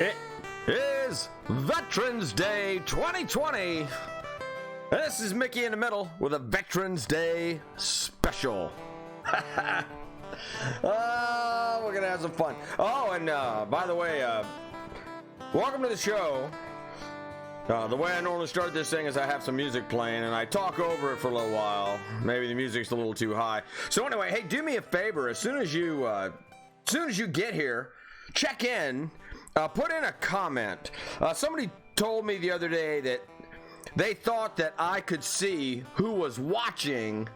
It is Veterans Day 2020. This is Mickey in the middle with a Veterans Day special. We're going to have some fun. Oh, and by the way, welcome to the show. The way I normally start this thing is I have some music playing and I talk over it for a little while. Maybe the music's a little too high. So anyway, hey, do me a favor. As soon as you get here, check in. Put in a comment. Somebody told me the other day that they thought that I could see who was watching,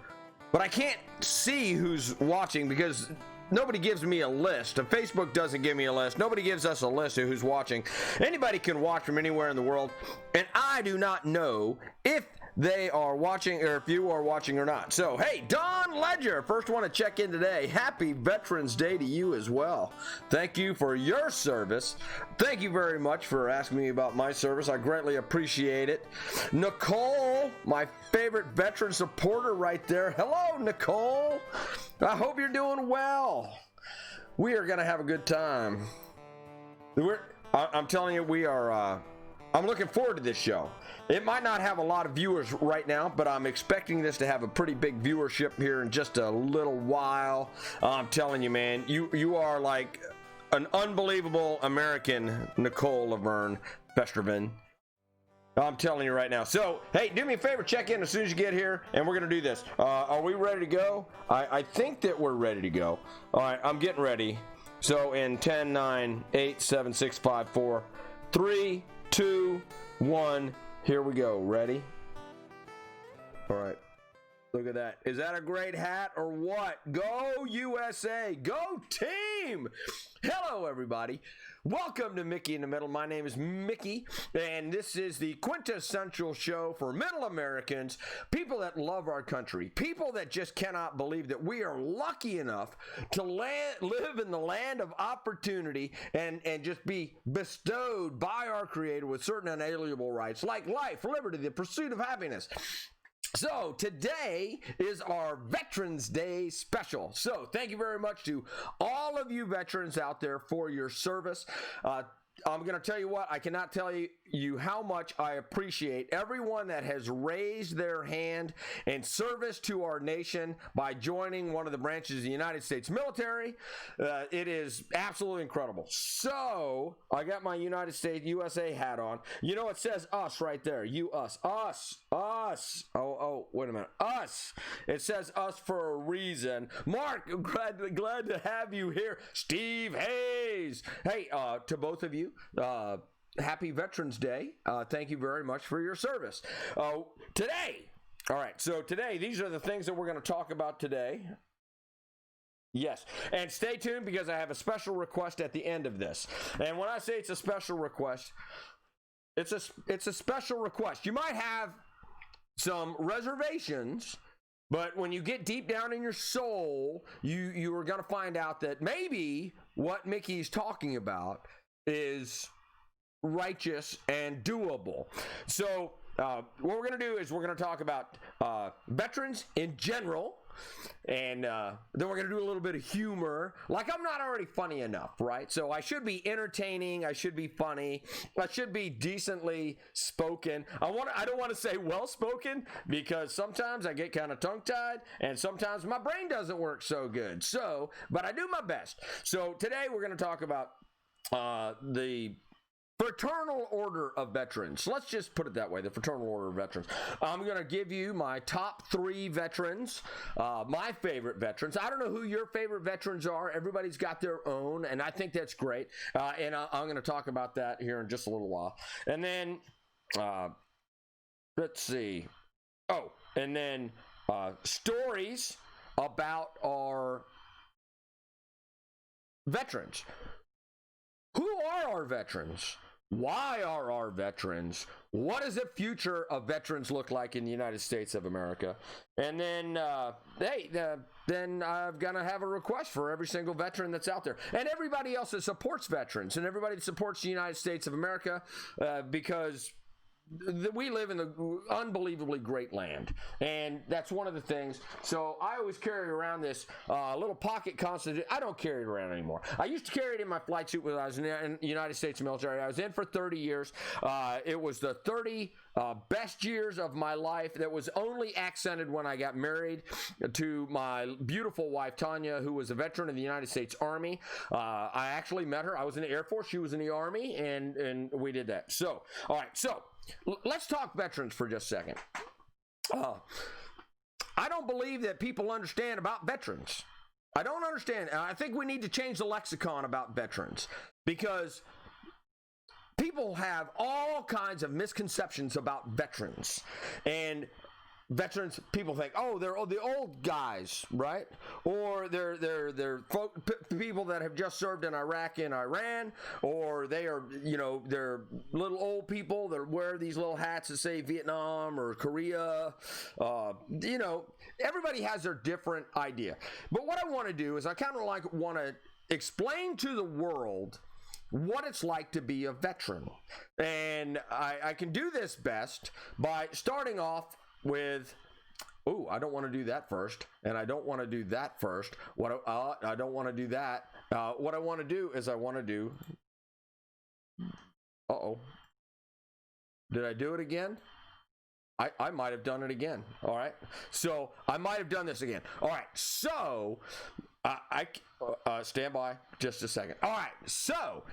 but I can't see who's watching because nobody gives me a list. Facebook doesn't give me a list. Nobody gives us a list of who's watching. Anybody can watch from anywhere in the world, and I do not know if they are watching or if you are watching or not. So, hey, Don Ledger, first one to check in today. Happy Veterans Day to you as well. Thank you for your service. Thank you very much for asking me about my service. I greatly appreciate it. Nicole, my favorite veteran supporter right there. Hello, Nicole. I hope you're doing well. We are going to have a good time. I'm telling you, we are... I'm looking forward to this show. It might not have a lot of viewers right now, but I'm expecting this to have a pretty big viewership here in just a little while. I'm telling you, man, you are like an unbelievable American, Nicole Laverne Festervin. I'm telling you right now. So, hey, do me a favor, check in as soon as you get here, and we're going to do this. Are we ready to go? I think that we're ready to go. All right, I'm getting ready. So, in 10, 9, 8, 7, 6, 5, 4, 3, 2, 1, here we go. Ready? All right. Look at that. Is that a great hat or what? Go USA! Go team! Hello, everybody. Welcome to Mickey in the Middle. My name is Mickey, and this is the quintessential show for middle Americans, people that love our country, people that just cannot believe that we are lucky enough to live in the land of opportunity and just be bestowed by our Creator with certain unalienable rights like life, liberty, the pursuit of happiness. So today is our Veterans Day special. So thank you very much to all of you veterans out there for your service. I'm going to tell you what, I cannot tell you how much I appreciate everyone that has raised their hand in service to our nation by joining one of the branches of the United States military. It is absolutely incredible. So I got my United States USA hat on. You know, it says us right there. You, us. Oh, wait a minute. Us. It says us for a reason. Mark, glad to have you here. Steve Hayes. Hey, to both of you, happy Veterans Day. Thank you very much for your service. Today, these are the things that we're going to talk about today. Yes, and stay tuned because I have a special request at the end of this. And when I say it's a special request, it's a special request. You might have some reservations, but when you get deep down in your soul, you are going to find out that maybe what Mickey's talking about is righteous and doable. So what we're going to do is we're going to talk about veterans in general, and then we're going to do a little bit of humor. Like, I'm not already funny enough, right? So I should be entertaining, I should be funny, I should be decently spoken. I don't want to say well spoken because sometimes I get kind of tongue tied and sometimes my brain doesn't work so good. So, but I do my best. So today we're going to talk about the Fraternal Order of Veterans. Let's just put it that way, the Fraternal Order of Veterans. I'm going to give you my top 3 veterans, my favorite veterans. I don't know who your favorite veterans are. Everybody's got their own, and I think that's great. And I'm going to talk about that here in just a little while. And then, let's see. Oh, and then stories about our veterans. Who are our veterans? Why are our veterans? What does the future of veterans look like in the United States of America? And then, then I'm going to have a request for every single veteran that's out there. And everybody else that supports veterans and everybody that supports the United States of America because we live in an unbelievably great land, and that's one of the things. So I always carry around this little pocket Constitution. I don't carry it around anymore. I used to carry it in my flight suit when I was in the United States military. I was in for 30 years. It was the 30 best years of my life that was only accented when I got married to my beautiful wife, Tanya, who was a veteran of the United States Army. I actually met her. I was in the Air Force. She was in the Army, and we did that. So, all right. So, let's talk veterans for just a second. I don't believe that people understand about veterans. I don't understand. I think we need to change the lexicon about veterans, because people have all kinds of misconceptions about veterans. And veterans, people think, oh, they're the old guys, right? Or they're people that have just served in Iraq and Iran, or they are, they're little old people that wear these little hats that say Vietnam or Korea. Everybody has their different idea. But what I want to do is I kind of want to explain to the world what it's like to be a veteran. And I can do this best by starting off with, I don't want to do that first, and I don't want to do that first. I don't want to do that. What I want to do is I want to do, did I do it again? I might have done it again. All right. So I might have done this again. All right. So I stand by just a second. All right. So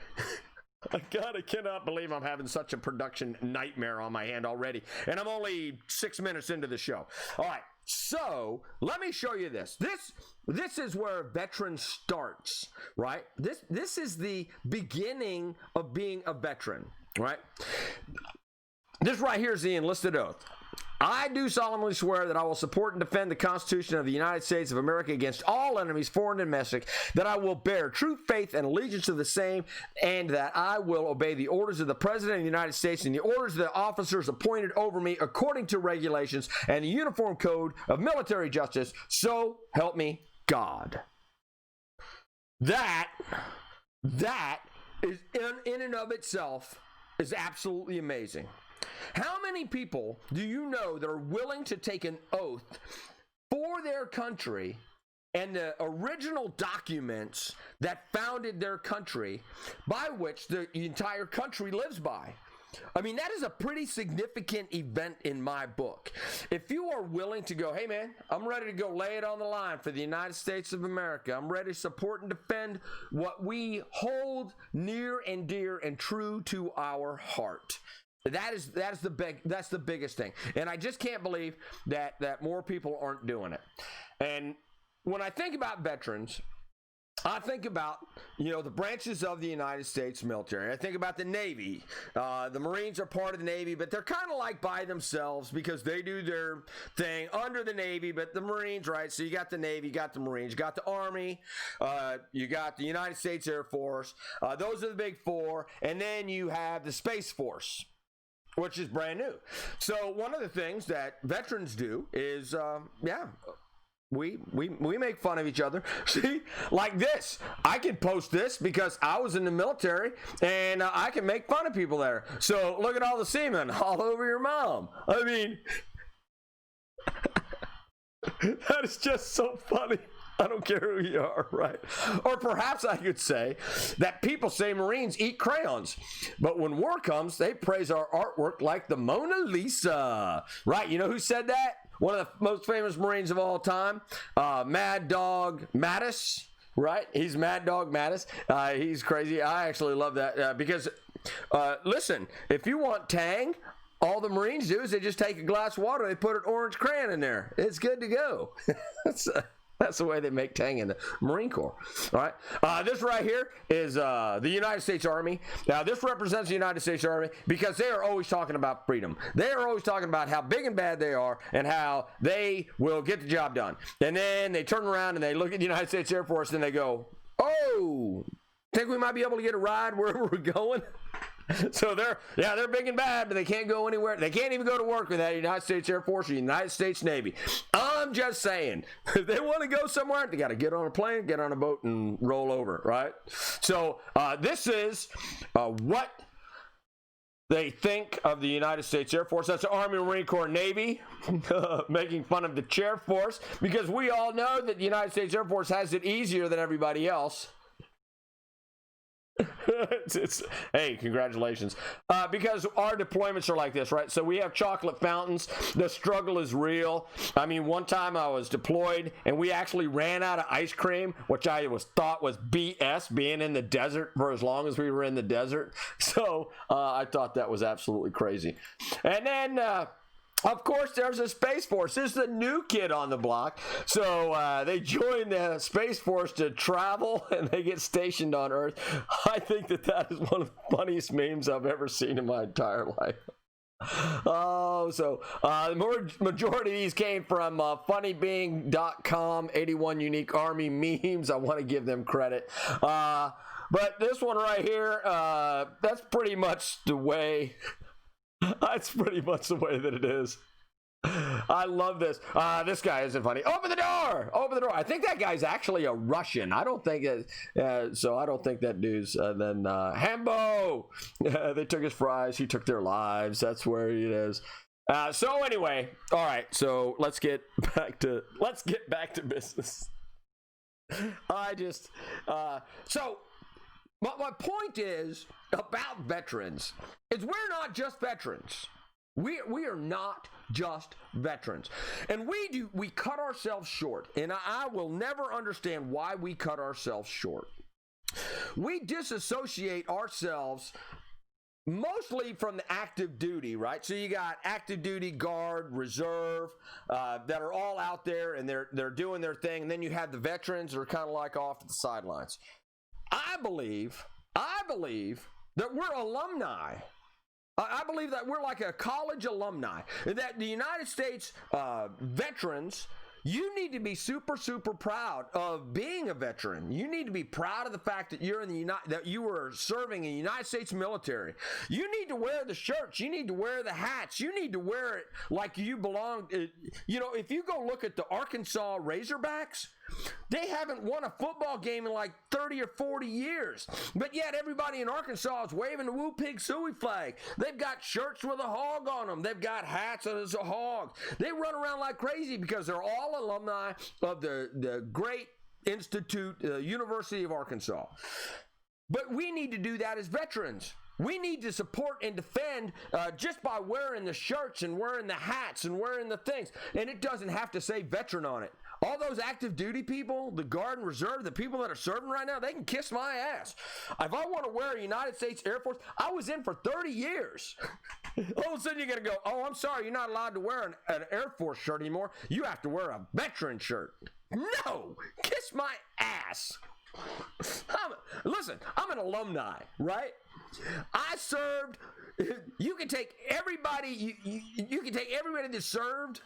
I cannot believe I'm having such a production nightmare on my hand already. And I'm only 6 minutes into the show. All right. So let me show you this. This is where a veteran starts, right? This is the beginning of being a veteran, right? This right here is the enlisted oath. I do solemnly swear that I will support and defend the Constitution of the United States of America against all enemies, foreign and domestic, that I will bear true faith and allegiance to the same, and that I will obey the orders of the President of the United States and the orders of the officers appointed over me according to regulations and the Uniform Code of Military Justice. So help me God. That is in and of itself is absolutely amazing. How many people do you know that are willing to take an oath for their country and the original documents that founded their country, by which the entire country lives by? I mean, that is a pretty significant event in my book. If you are willing to go, hey man, I'm ready to go lay it on the line for the United States of America. I'm ready to support and defend what we hold near and dear and true to our heart. That's the biggest thing. And I just can't believe that more people aren't doing it. And when I think about veterans, I think about, the branches of the United States military. I think about the Navy. The Marines are part of the Navy, but they're kind of like by themselves because they do their thing under the Navy, but the Marines, right? So you got the Navy, you got the Marines, you got the Army, you got the United States Air Force. Those are the big four. And then you have the Space Force, which is brand new. So one of the things that veterans do is, we make fun of each other. See, like this. I can post this because I was in the military, and I can make fun of people there. So look at all the semen all over your mom. I mean, that is just so funny. I don't care who you are, right? Or perhaps I could say that people say Marines eat crayons, but when war comes, they praise our artwork like the Mona Lisa, right? You know who said that? One of the most famous Marines of all time, Mad Dog Mattis, right? He's Mad Dog Mattis. He's crazy. I actually love that because, listen, if you want tang, all the Marines do is they just take a glass of water, they put an orange crayon in there. It's good to go. That's the way they make tang in the Marine Corps. All right. This right here is the United States Army. Now, this represents the United States Army because they are always talking about freedom. They are always talking about how big and bad they are and how they will get the job done. And then they turn around and they look at the United States Air Force and they go, oh, think we might be able to get a ride wherever we're going? So they're big and bad, but they can't go anywhere. They can't even go to work with that United States Air Force or United States Navy. I'm just saying, if they want to go somewhere, they got to get on a plane, get on a boat, and roll over, right? So this is what They think of the United States Air Force, that's the Army, Marine Corps, Navy, making fun of the Chair Force, because we all know that the United States Air Force has it easier than everybody else. Hey, congratulations. Because our deployments are like this, right? So we have chocolate fountains. The struggle is real. I mean, one time I was deployed and we actually ran out of ice cream, which I thought was BS, being in the desert for as long as we were in the desert. So I thought that was absolutely crazy. And then of course, there's a Space Force. This is the new kid on the block. So they join the Space Force to travel, and they get stationed on Earth. I think that is one of the funniest memes I've ever seen in my entire life. Oh, so the majority of these came from funnybeing.com, 81 unique Army memes. I want to give them credit. But this one right here, that's pretty much the way... That's pretty much the way that it is. I love this. This guy isn't funny. Open the door! Open the door. I think that guy's actually a Russian. I don't think it, so I don't think that dude's. Then Hambo! They took his fries. He took their lives. That's where it is. So anyway, all right. So let's get back to business. So my point is about veterans is we're not just veterans. We are not just veterans. And we cut ourselves short. And I will never understand why we cut ourselves short. We disassociate ourselves mostly from the active duty, right? So you got active duty, guard, reserve, that are all out there and they're doing their thing. And then you have the veterans that are kind of like off at the sidelines. I believe that we're alumni. I believe that we're like a college alumni. That the United States veterans, you need to be super, super proud of being a veteran. You need to be proud of the fact that you're in that you were serving in the United States military. You need to wear the shirts. You need to wear the hats. You need to wear it like you belong. You know, if you go look at the Arkansas Razorbacks, they haven't won a football game in like 30 or 40 years. But yet everybody in Arkansas is waving the Woo Pig Sooie flag. They've got shirts with a hog on them. They've got hats that is a hog. They run around like crazy because they're all alumni of the great institute, University of Arkansas. But we need to do that as veterans. We need to support and defend just by wearing the shirts and wearing the hats and wearing the things. And it doesn't have to say veteran on it. All those active duty people, the Guard and Reserve, the people that are serving right now, they can kiss my ass. If I want to wear a United States Air Force, I was in for 30 years. All of a sudden you're going to go, oh, I'm sorry, you're not allowed to wear an Air Force shirt anymore. You have to wear a veteran shirt. No, kiss my ass. Listen, I'm an alumni, right? I served. You can take everybody. You can take everybody that served,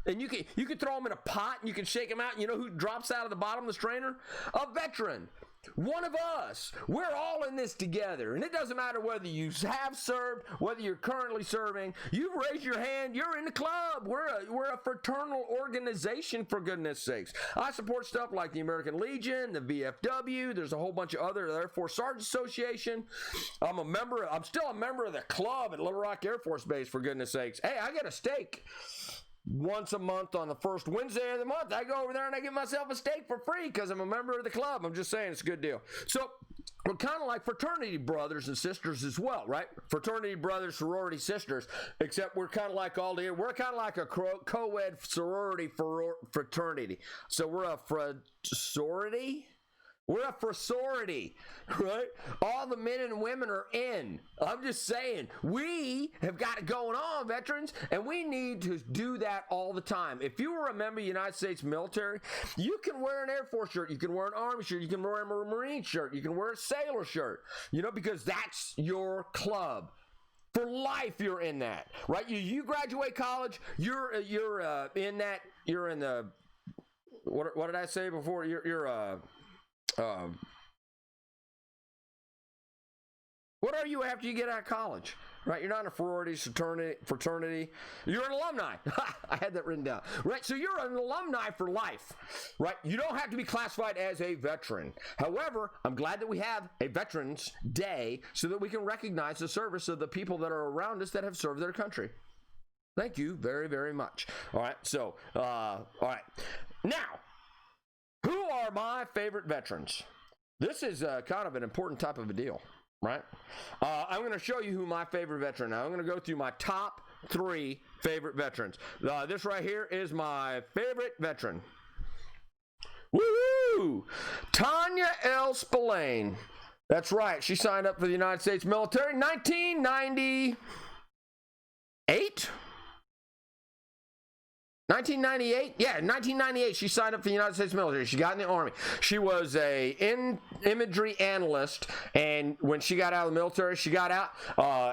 and you can throw them in a pot, and you can shake them out. And you know who drops out of the bottom of the strainer? A veteran. One of us. We're all in this together, and it doesn't matter whether you have served, whether you're currently serving. You raise your hand, you're in the club. We're a fraternal organization, for goodness sakes. I support stuff like the American Legion, the VFW. There's a whole bunch of other Air Force Sergeant Association. I'm still a member of the club at Little Rock Air Force Base, for goodness sakes. Hey, I get a steak once a month on the first Wednesday of the month. I go over there and I get myself a steak for free because I'm a member of the club. I'm just saying, it's a good deal. So we're kind of like fraternity brothers and sisters as well, right? Fraternity brothers, sorority sisters, except we're kind of like we're kind of like a co-ed sorority fraternity. So we're a frasority. We're a frasority, right? All the men and women are in. I'm just saying, we have got it going on, veterans, and we need to do that all the time. If you were a member of the United States military, you can wear an Air Force shirt, you can wear an Army shirt, you can wear a Marine shirt, you can wear a sailor shirt, because that's your club. For life, you're in that, right? You graduate college, you're in that. You're in the what did I say before? What are you after you get out of college? right? You're not in a fraternity. You're an alumni. I had that written down, right? So you're an alumni for life, right? You don't have to be classified as a veteran. However, I'm glad that we have a Veterans Day so that we can recognize the service of the people that are around us that have served their country. Thank you very, very much. All right, so, all right. Now, who are my favorite veterans? This is kind of an important type of a deal, right? I'm going to show you who my favorite veteran. Now, I'm going to go through my top 3 favorite veterans. This right here is my favorite veteran. Woo! Tanya L. Spillane. That's right. She signed up for the United States military in 1998. 1998? Yeah, 1998, she signed up for the United States military. She got in the Army. She was a imagery analyst, and when she got out of the military, she got out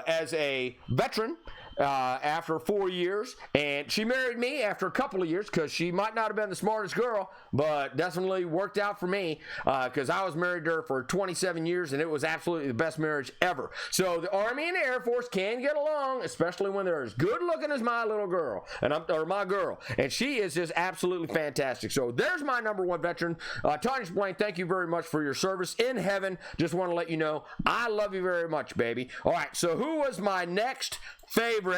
as a veteran after 4 years, and she married me after a couple of years because she might not have been the smartest girl, but definitely worked out for me because I was married to her for 27 years, and it was absolutely the best marriage ever. So the Army and the Air Force can get along, especially when they're as good looking as my little girl, or my girl, and she is just absolutely fantastic. So there's my number 1 veteran. Tanya Spillane, thank you very much for your service in heaven. Just want to let you know I love you very much, baby. All right, so who was my next favorite?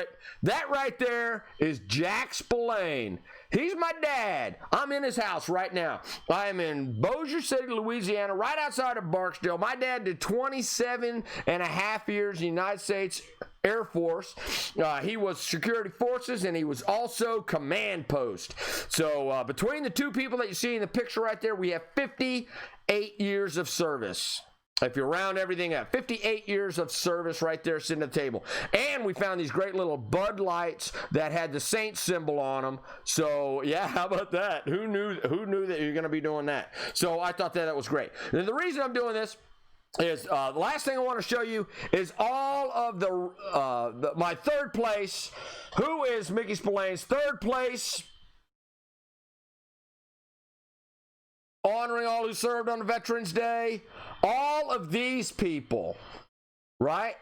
That right there is Jack Spillane. He's my dad. I'm in his house right now. I am in Bossier City, Louisiana, right outside of Barksdale. My dad did 27 and a half years in the United States Air Force. He was security forces, and he was also command post. So between the 2 people that you see in the picture right there, we have 58 years of service. If you round everything up, 58 years of service right there sitting at the table. And we found these great little Bud Lights that had the Saint symbol on them. So, yeah, how about that? Who knew that you're going to be doing that? So I thought that was great. And the reason I'm doing this is the last thing I want to show you is all of my third place. Who is Mickey Spillane's third place? Honoring all who served on Veterans Day. All of these people, right?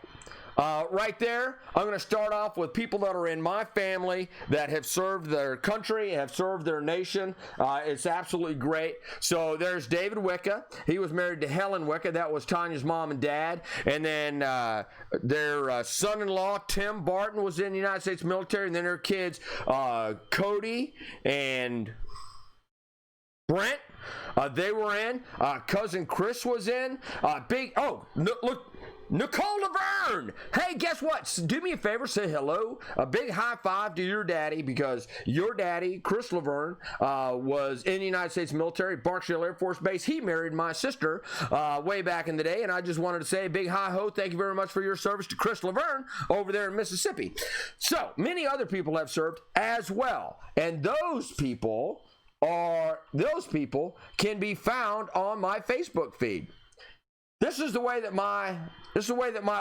Right there, I'm going to start off with people that are in my family that have served their country, have served their nation. It's absolutely great. So there's David Wicca. He was married to Helen Wicca. That was Tanya's mom and dad. And then their son-in-law, Tim Barton, was in the United States military. And then their kids, Cody and Brent, they were in. Cousin Chris was in. Look, Nicole Laverne. Hey, guess what? Do me a favor, say hello. A big high five to your daddy, because your daddy, Chris Laverne, was in the United States military, Barksdale Air Force Base. He married my sister way back in the day, and I just wanted to say a big hi-ho. Thank you very much for your service to Chris Laverne over there in Mississippi. So, many other people have served as well, and those people can be found on my Facebook feed. This is the way that my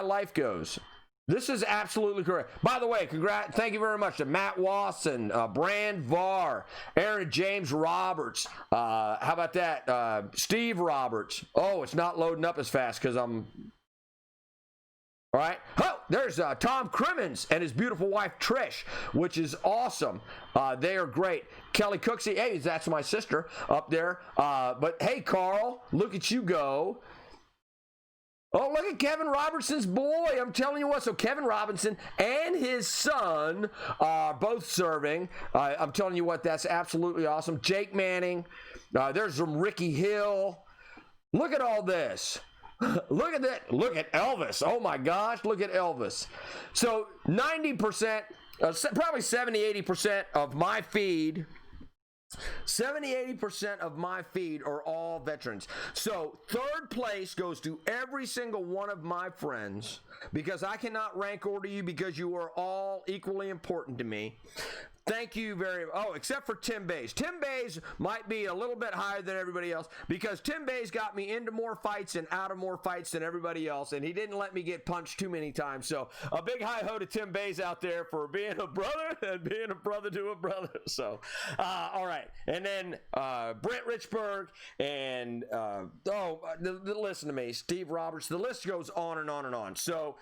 life goes. This is absolutely correct. By the way, thank you very much to Matt Wasson, Brand Varr, Aaron James Roberts. How about that? Steve Roberts. Oh, it's not loading up as fast because I'm... All right. Oh, there's Tom Crimmins and his beautiful wife, Trish, which is awesome. They are great. Kelly Cooksey, hey, that's my sister up there. But hey, Carl, look at you go. Oh, look at Kevin Robertson's boy. I'm telling you what. So Kevin Robinson and his son are both serving. I'm telling you what, that's absolutely awesome. Jake Manning. There's some Ricky Hill. Look at all this. Look at that. Look at Elvis. Oh my gosh. Look at Elvis. So 90%, probably 70-80% of my feed, 70-80% of my feed are all veterans. So third place goes to every single one of my friends, because I cannot rank order you, because you are all equally important to me. Thank you very much. Oh, except for Tim Bays. Tim Bays might be a little bit higher than everybody else, because Tim Bays got me into more fights and out of more fights than everybody else, and he didn't let me get punched too many times. So a big hi-ho to Tim Bays out there for being a brother and being a brother to a brother. So, all right. And then Brent Richburg and, listen to me, Steve Roberts. The list goes on and on and on. So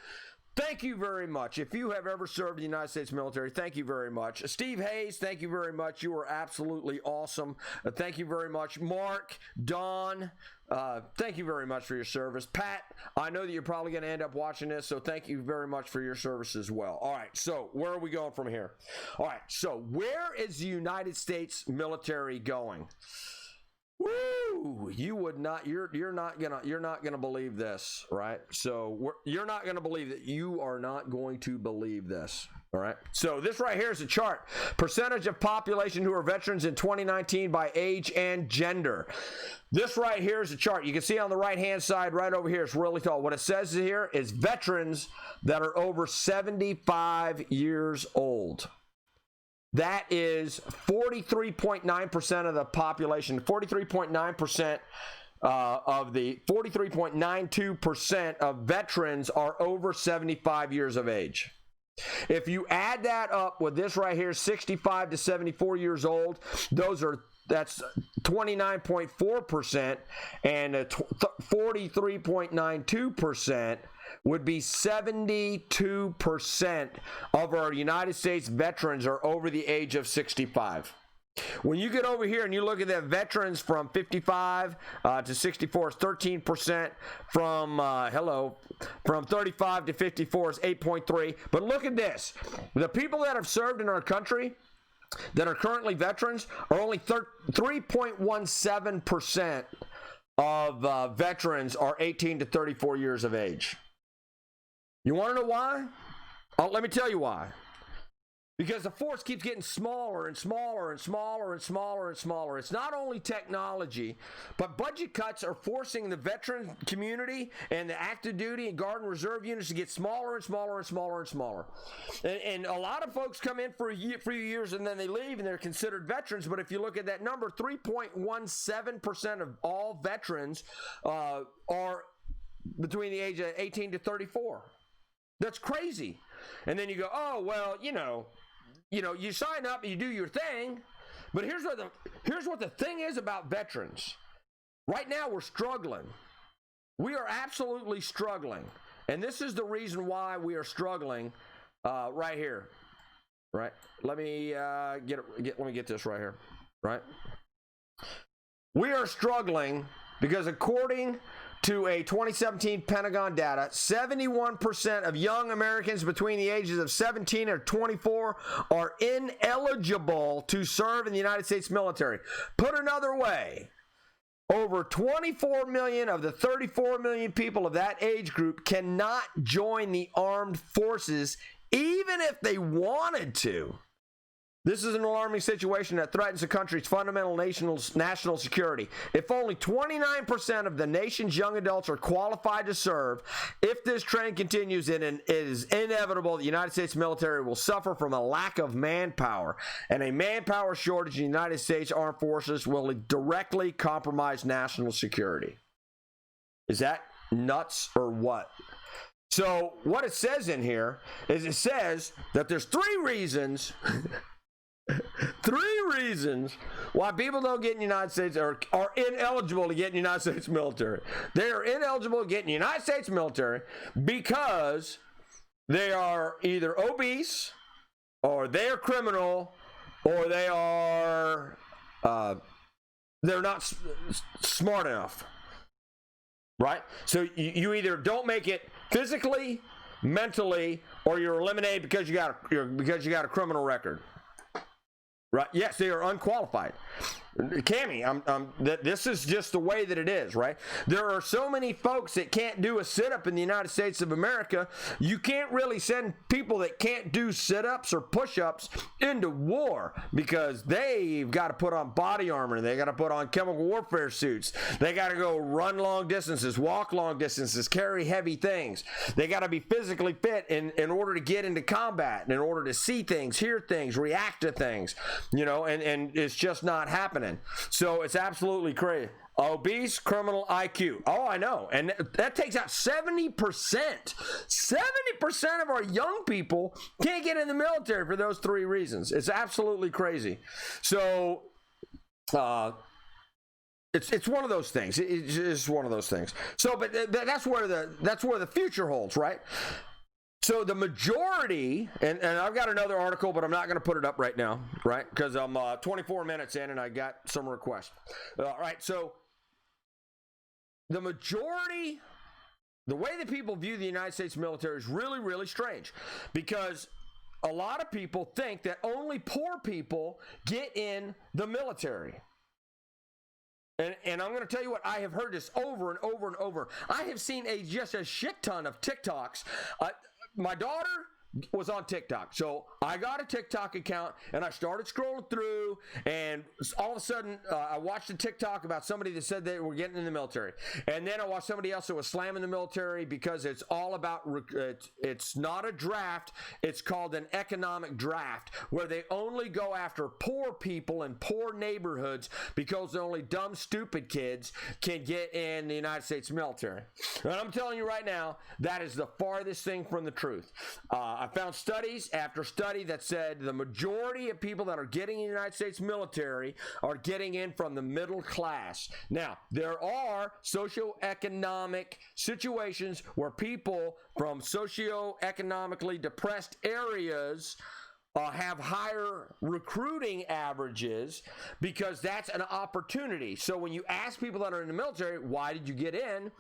Thank you very much. If you have ever served the United States military, thank you very much. Steve Hayes, thank you very much. You are absolutely awesome. Thank you very much. Mark, Don, thank you very much for your service. Pat, I know that you're probably going to end up watching this, so thank you very much for your service as well. All right, so where are we going from here? All right, so where is the United States military going? Woo! You would not. You're not gonna believe this, right? So you're not gonna believe that. You are not going to believe this. All right. So this right here is a chart: percentage of population who are veterans in 2019 by age and gender. This right here is a chart. You can see on the right-hand side, right over here. It's really tall. What it says here is veterans that are over 75 years old. That is 43.9% of the population, 43.9% of the 43.92% of veterans are over 75 years of age. If you add that up with this right here, 65 to 74 years old, that's 29.4%, and 43.92% would be 72% of our United States veterans are over the age of 65. When you get over here and you look at the veterans from 55 to 64 is 13%, from 35 to 54 is 8.3. But look at this. The people that have served in our country that are currently veterans are only 3.17% of veterans are 18 to 34 years of age. You want to know why? Oh, let me tell you why. Because the force keeps getting smaller and smaller and smaller and smaller and smaller. It's not only technology, but budget cuts are forcing the veteran community and the active duty and Guard and Reserve units to get smaller and smaller and smaller and smaller. And a lot of folks come in for a few years and then they leave and they're considered veterans. But if you look at that number, 3.17% of all veterans are between the age of 18 to 34. That's crazy. And then you go, oh, well, you sign up and you do your thing. But here's what the thing is about veterans. Right now we're struggling. We are absolutely struggling. And this is the reason why we are struggling right here. Right? Let me get this right here. Right? We are struggling because according to a 2017 Pentagon data, 71% of young Americans between the ages of 17 and 24 are ineligible to serve in the United States military. Put another way, over 24 million of the 34 million people of that age group cannot join the armed forces even if they wanted to. This is an alarming situation that threatens the country's fundamental national security. If only 29% of the nation's young adults are qualified to serve, if this trend continues, it is inevitable the United States military will suffer from a lack of manpower, and a manpower shortage in the United States Armed Forces will directly compromise national security. Is that nuts or what? So what it says in here is it says that there's three reasons why people don't get in the United States or are ineligible to get in the United States military. They are ineligible to get in the United States military because they are either obese or they are criminal or they are they're not smart enough. Right? So you either don't make it physically, mentally, or you're eliminated because you got a criminal record. Right? Yes, they are unqualified. Cammy, this is just the way that it is, right? There are so many folks that can't do a sit-up in the United States of America. You can't really send people that can't do sit-ups or push-ups into war because they've got to put on body armor. They got to put on chemical warfare suits. They got to go run long distances, walk long distances, carry heavy things. They got to be physically fit in order to get into combat, and in order to see things, hear things, react to things, and it's just not happening. So it's absolutely crazy. Obese, criminal, IQ. Oh, I know. And that takes out 70%. 70% of our young people can't get in the military for those three reasons. It's absolutely crazy. So it's one of those things. It's just one of those things. So, but that's where the future holds, right? So the majority, and I've got another article, but I'm not going to put it up right now, right? Because I'm 24 minutes in and I got some requests. All right, so the majority, the way that people view the United States military is really, really strange, because a lot of people think that only poor people get in the military. And I'm going to tell you what, I have heard this over and over and over. I have seen just a shit ton of TikToks. My daughter was on TikTok. So I got a TikTok account and I started scrolling through, and all of a sudden I watched a TikTok about somebody that said they were getting in the military. And then I watched somebody else that was slamming the military because it's all about, it's not a draft, it's called an economic draft, where they only go after poor people in poor neighborhoods because only dumb, stupid kids can get in the United States military. And I'm telling you right now, that is the farthest thing from the truth. I found studies after study that said the majority of people that are getting in the United States military are getting in from the middle class. Now, there are socioeconomic situations where people from socioeconomically depressed areas have higher recruiting averages, because that's an opportunity. So when you ask people that are in the military, why did you get in?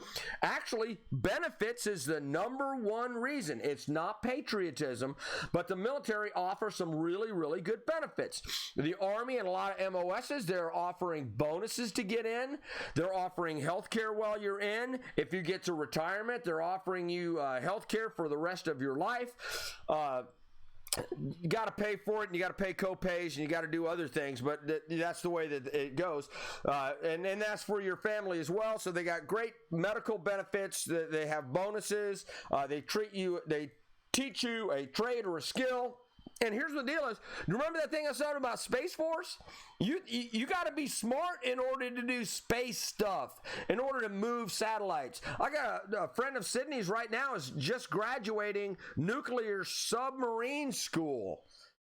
Actually, benefits is the number one reason. It's not patriotism, but the military offers some really, really good benefits. The Army and a lot of MOSs, they're offering bonuses to get in. They're offering health care while you're in. If you get to retirement, they're offering you health care for the rest of your life. You got to pay for it, and you got to pay co-pays, and you got to do other things, but that's the way that it goes. And that's for your family as well. So they got great medical benefits. They have bonuses. They teach you a trade or a skill. And here's what the deal is. Remember that thing I said about Space Force? You got to be smart in order to do space stuff, in order to move satellites. I got a friend of Sydney's right now is just graduating nuclear submarine school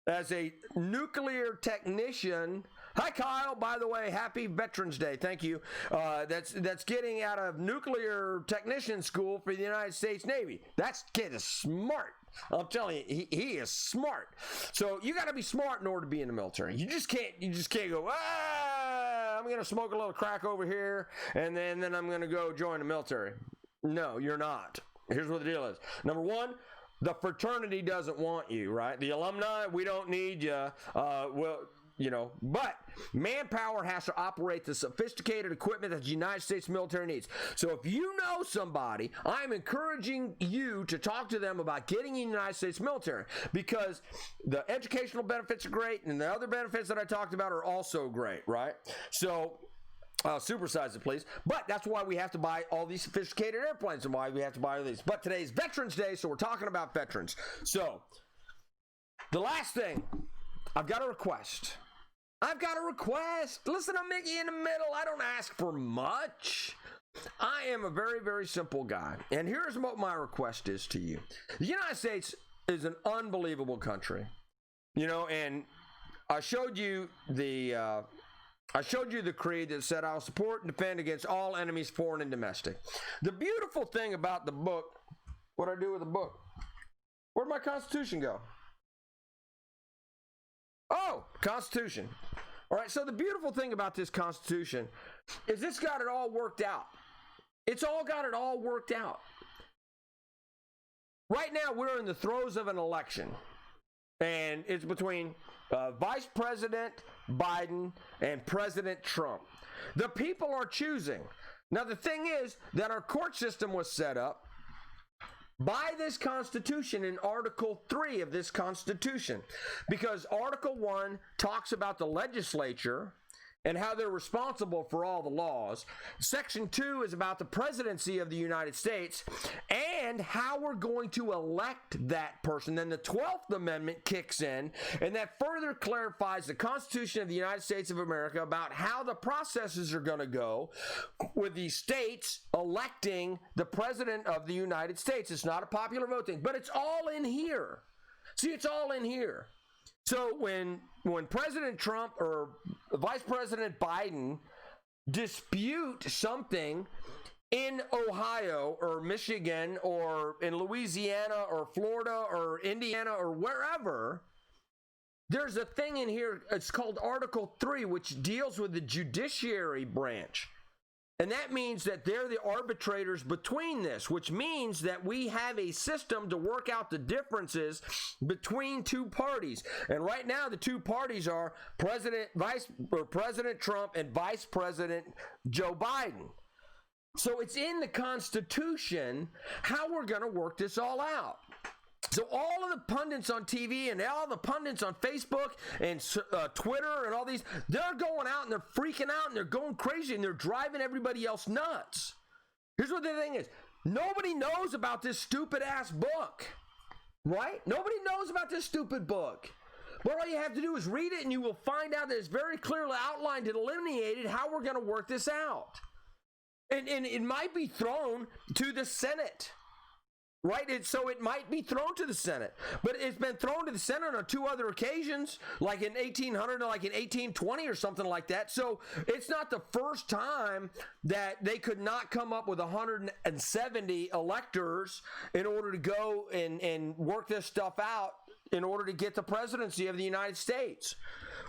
as a nuclear technician. Hi, Kyle. By the way, happy Veterans Day. Thank you. That's getting out of nuclear technician school for the United States Navy. That kid is smart. I'm telling you, he is smart. So you got to be smart in order to be in the military. You just can't go, I'm going to smoke a little crack over here, and then I'm going to go join the military. No, you're not. Here's what the deal is. Number one, the fraternity doesn't want you, right? The alumni, we don't need you. But manpower has to operate the sophisticated equipment that the United States military needs. So if you know somebody, I'm encouraging you to talk to them about getting in the United States military, because the educational benefits are great, and the other benefits that I talked about are also great, right? So supersize it, please. But that's why we have to buy all these sophisticated airplanes, and why we have to buy all these. But today's Veterans Day, so we're talking about veterans. So the last thing, I've got a request. Listen, I'm Mickey in the middle. I don't ask for much. I am a very, very simple guy. And here's what my request is to you. The United States is an unbelievable country. And I showed you the creed that said, I'll support and defend against all enemies, foreign and domestic. The beautiful thing about the book, what I do with the book, where'd my Constitution go? Oh, Constitution. All right, so the beautiful thing about this Constitution is it's got it all worked out. It's all got it all worked out. Right now, we're in the throes of an election, and it's between Vice President Biden and President Trump. The people are choosing. Now, the thing is that our court system was set up by this Constitution in Article 3 of this Constitution, because Article 1 talks about the legislature and how they're responsible for all the laws. Section 2 is about the presidency of the United States and how we're going to elect that person. Then the 12th Amendment kicks in, and that further clarifies the Constitution of the United States of America about how the processes are going to go with the states electing the president of the United States. It's not a popular vote thing, but it's all in here. See, it's all in here. So when President Trump or Vice President Biden dispute something in Ohio or Michigan or in Louisiana or Florida or Indiana or wherever, there's a thing in here, it's called Article 3, which deals with the judiciary branch. And that means that they're the arbitrators between this, which means that we have a system to work out the differences between two parties. And right now, the two parties are President Trump and Vice President Joe Biden. So it's in the Constitution how we're going to work this all out. So all of the pundits on TV and all the pundits on Facebook and Twitter and all these, they're going out and they're freaking out and they're going crazy and they're driving everybody else nuts. Here's what the thing is. Nobody knows about this stupid ass book, right? Nobody knows about this stupid book. But all you have to do is read it and you will find out that it's very clearly outlined and delineated how we're going to work this out. And it might be thrown to the Senate. Right? So it might be thrown to the Senate. But it's been thrown to the Senate on 2 other occasions, like in 1800 and like in 1820 or something like that. So it's not the first time that they could not come up with 170 electors in order to go and work this stuff out in order to get the presidency of the United States.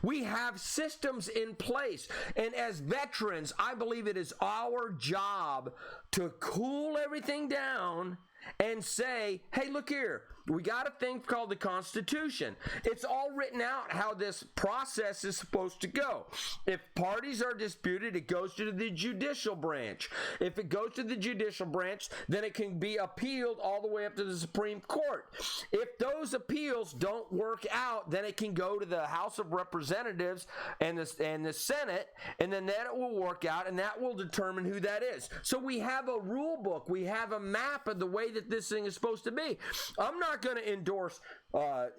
We have systems in place. And as veterans, I believe it is our job to cool everything down and say, hey, look here, we got a thing called the Constitution. It's all written out how this process is supposed to go. If parties are disputed, it goes to the judicial branch. If it goes to the judicial branch, then it can be appealed all the way up to the Supreme Court. If those appeals don't work out, then it can go to the House of Representatives and the Senate, and then that will work out, and that will determine who that is. So we have a rule book. We have a map of the way that this thing is supposed to be. I'm not going to endorse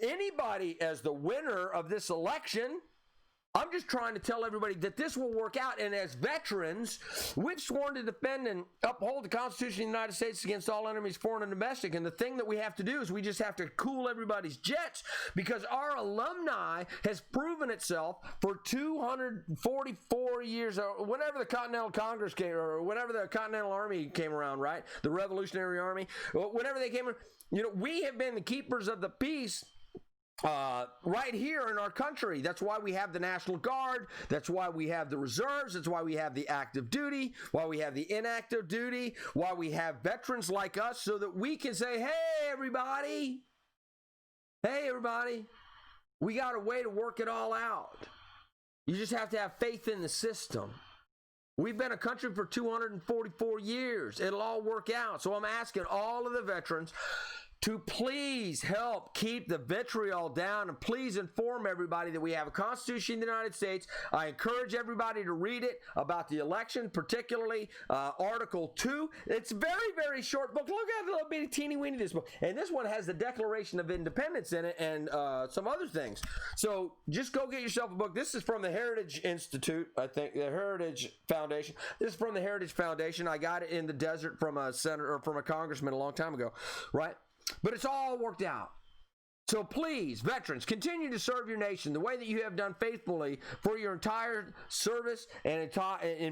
anybody as the winner of this election. I'm just trying to tell everybody that this will work out. And as veterans, we've sworn to defend and uphold the Constitution of the United States against all enemies, foreign and domestic. And the thing that we have to do is we just have to cool everybody's jets, because our alumni has proven itself for 244 years, or whenever the Continental Congress came, or whenever the Continental Army came around, right? The Revolutionary Army, whenever they came, we have been the keepers of the peace right here in our country. That's why we have the National Guard. That's why we have the reserves. That's why we have the active duty, why we have the inactive duty, why we have veterans like us, so that we can say, hey, everybody, we got a way to work it all out. You just have to have faith in the system. We've been a country for 244 years. It'll all work out. So I'm asking all of the veterans to please help keep the vitriol down, and please inform everybody that we have a Constitution of the United States. I encourage everybody to read it about the election, particularly Article 2. It's a very, very short book. Look at the little bitty teeny weeny this book. And this one has the Declaration of Independence in it and some other things. So just go get yourself a book. This is from the Heritage Institute, I think, the Heritage Foundation. This is from the Heritage Foundation. I got it in the desert from a senator, or from a congressman a long time ago, right? But it's all worked out. So please, veterans, continue to serve your nation the way that you have done faithfully for your entire service and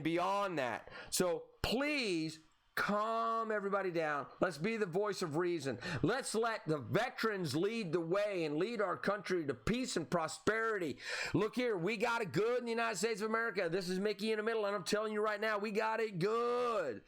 beyond that. So please calm everybody down. Let's be the voice of reason. Let's let the veterans lead the way and lead our country to peace and prosperity. Look here, we got it good in the United States of America. This is Mickey in the middle, and I'm telling you right now, we got it good.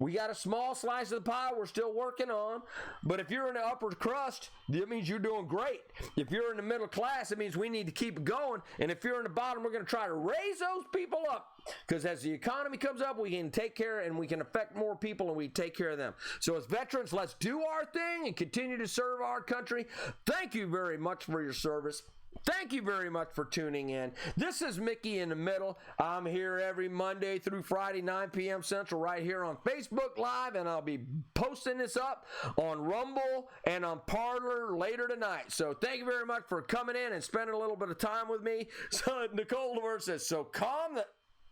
We got a small slice of the pie we're still working on, but if you're in the upper crust, that means you're doing great. If you're in the middle class, it means we need to keep going, and if you're in the bottom, we're going to try to raise those people up, because as the economy comes up, we can take care and we can affect more people, and we take care of them. So as veterans, let's do our thing and continue to serve our country. Thank you very much for your service. Thank you very much for tuning in. This is Mickey in the Middle. I'm here every Monday through Friday, 9 p.m. Central, right here on Facebook Live, and I'll be posting this up on Rumble and on Parler later tonight. So thank you very much for coming in and spending a little bit of time with me. So Nicole Laverne says, so calm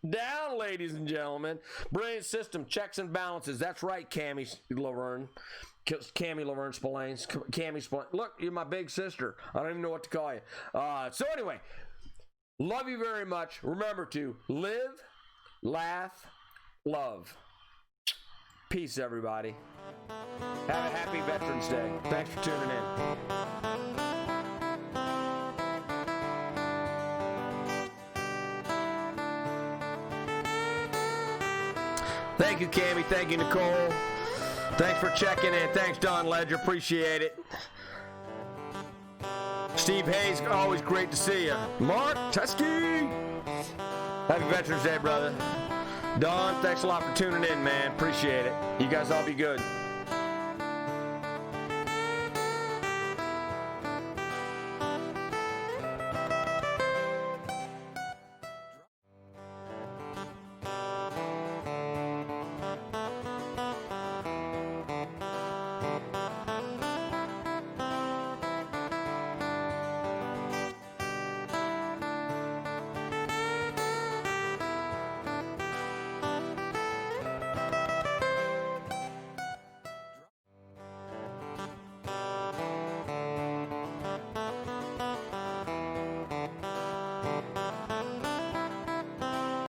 down, ladies and gentlemen. Brilliant system, checks and balances. That's right, Cammie Laverne. Cammie Laverne Spillane's. Cammie Spillane. Look, you're my big sister. I don't even know what to call you. So anyway, love you very much. Remember to live, laugh, love. Peace, everybody. Have a happy Veterans Day. Thanks for tuning in. Thank you, Cammie. Thank you, Nicole. Thanks for checking in. Thanks, Don Ledger. Appreciate it. Steve Hayes, always great to see you. Mark Teskey. Happy Veterans Day, brother. Don, thanks a lot for tuning in, man. Appreciate it. You guys all be good.